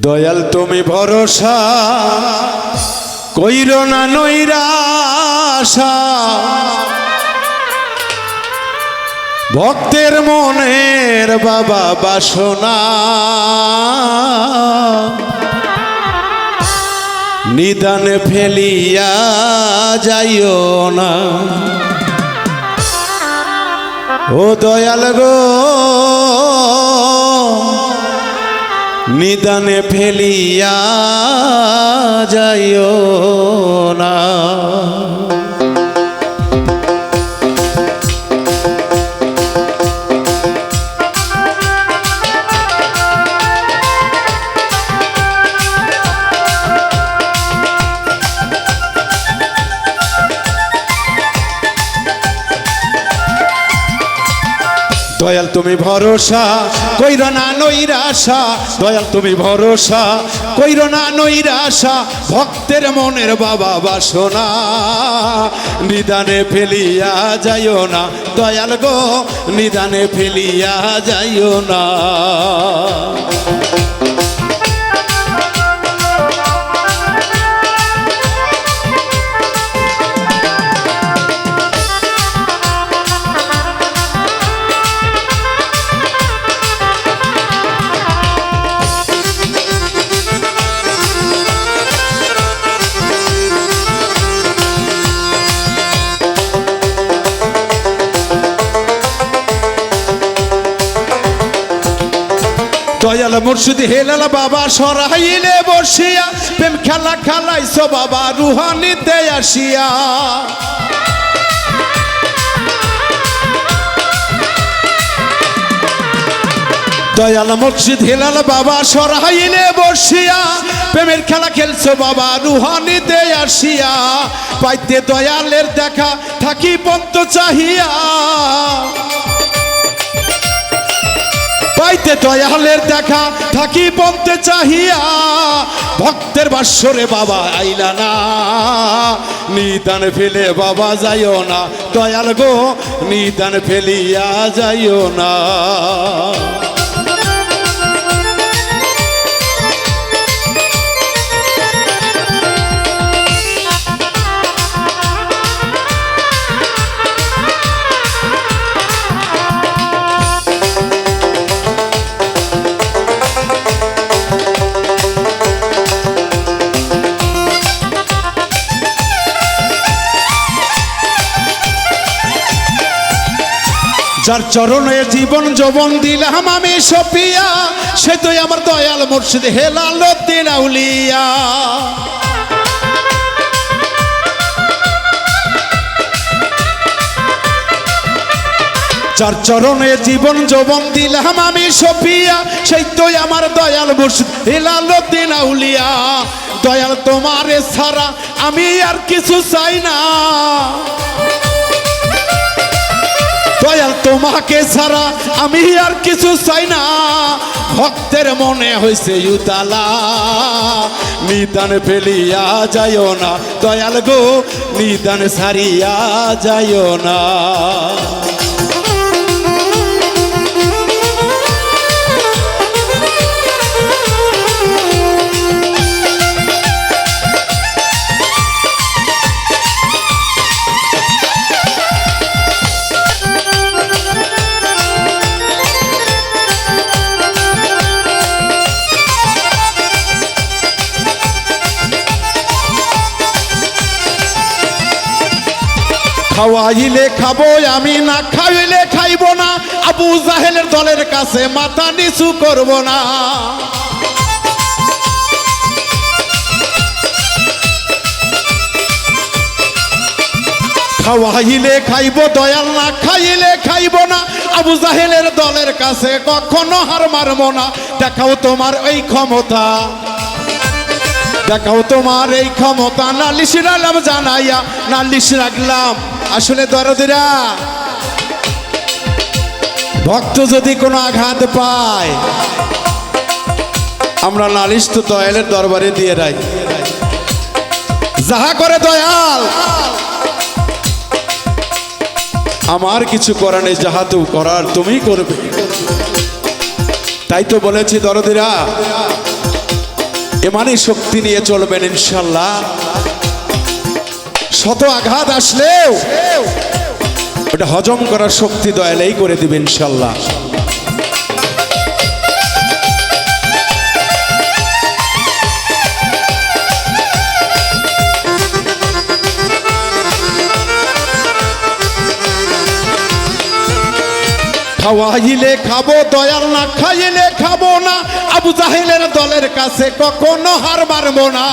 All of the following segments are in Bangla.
দয়াল তুমি ভরসা কইরো না নৈরাশা, ভক্তের মনের বাবা বাসনা নিদানে ফেলিয়া যাইও না। ও দয়াল গো নিদানে ফেলিয়া যাইও না। দয়াল তুমি ভরসা কইরো না নৈরাশা, দয়াল তুমি ভরসা কইরো না নৈরাশা, ভক্তের মনের বাবা বাসনা নিদানে ফেলিয়া যাইও না। দয়াল গো নিদানে ফেলিয়া যাইও না। দয়াল মুর্শিদ হেলাল বাবা সরাইলে বসিয়া, প্রেম খেলা খেলাইছো বাবা রুহানিতে আসিয়া। দয়াল মুর্শিদ হেলাল বাবা সরাইলে বসিয়া, প্রেমের খেলা খেলছো বাবা রুহানিতে আসিয়া। পাইতে দয়ালের দেখা থাকি পন্ত চাহিয়া, পাইতে দয়ালের দেখা থাকি বলতে চাহিয়া। ভক্তের বাসরে বাবা আইলা না, নিদান ফেলে বাবা যাইও না। দয়াল গো নিদান ফেলিয়া যাইও না। যার চরণে জীবন যৌবন দিলাম আমি সপিয়া, সে তো আমার দয়াল মুর্শিদ হেলাল উদ্দিন আউলিয়া। যার চরণে জীবন যৌবন দিলাম আমি সপিয়া, সেই তো আমার দয়াল মুর্শিদ হেলাল উদ্দিন আউলিয়া। দয়াল তোমারে ছাড়া আমি আর কিছু চাই না, দয়াল তোমাকে ছাড়া আমি আর কিছু চাই না। ভক্তের মনে হয়েছে উতালা, নিদান ফেলিয়া যাইও না। দয়াল গো নিদান ছাড়িয়া যাইও না। খাওয়াইলে খাবো আমি, না খাইলে খাইব না। আবু জাহেলের দলের কাছে মাথা নিচু করব না। খাওয়াইলে খাইব দয়াল, না খাইলে খাইব না। আবু জাহেলের দলের কাছে কখনো হার মারব না। দেখাও তোমার এই ক্ষমতা, দেখাও তোমার এই ক্ষমতা। নালিশ রাখলাম জানাইয়া, নালিশ রাখলাম আসলে দরদিরা। ভক্ত যদি কোনো আঘাত পায়, আমরা নালিশ তো দয়ালের দরবারে দিয়ে রাই। যাহা করে দয়াল, আমার কিছু করার নেই, যাহা তো করার তুমি করবে। তাই তো বলেছি দরদিরা, এমানি শক্তি নিয়ে চলবেন ইনশাল্লাহ। শত আঘাত আসলেও ওটা হজম করার শক্তি দয়ালেই করে দিবে ইনশাল্লাহ। খাওয়াইলে খাবো দয়াল, না খাইলে খাবো না। আবু জাহেলের দলের কাছে কখনো হার মানবো না।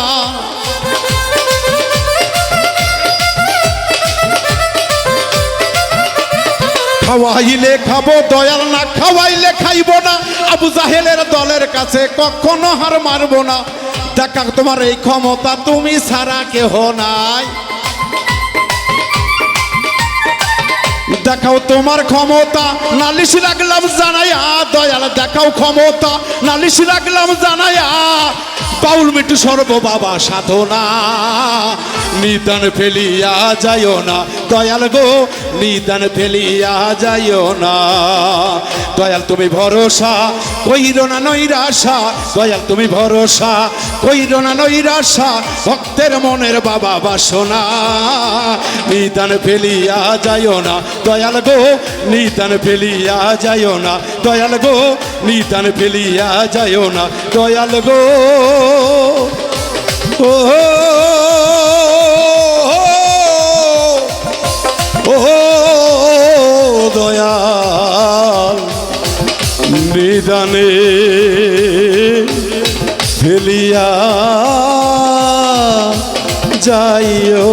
খাওয়াইলে খাবো দয়াল, না খাওয়াইলে খাইবো না। আবু জাহেলের দলের কাছে কখনো হার মানবো না। দেখা তোমার এই ক্ষমতা, তুমি ছাড়া কেহ নাই। দেখাও তোমার ক্ষমতা, নালিশ লাগলাম জানাইয়া। দয়াল দেখাও ক্ষমতা, নালিশ লাগলাম জানাইয়া। বাউল মিটু সর্ব বাবা সাধনা, নিদান ফেলিয়া যাইও না দয়াল গো, নিদান ফেলিয়া যাইও না। দয়াল তুমি ভরসা কইরো না নৈরাশা, দয়াল তুমি ভরসা কইরো না নৈরাশা। ভক্তের মনের বাবা বাসনা, নিদান ফেলিয়া যাইও না দয়াল গো, নিদান ফেলিয়া যাইও না দয়াল গো, নিদান ফেলিয়া যাইও না দয়াল গো। ও ও দয়াল, নিদানে ফেলিয়া যাইও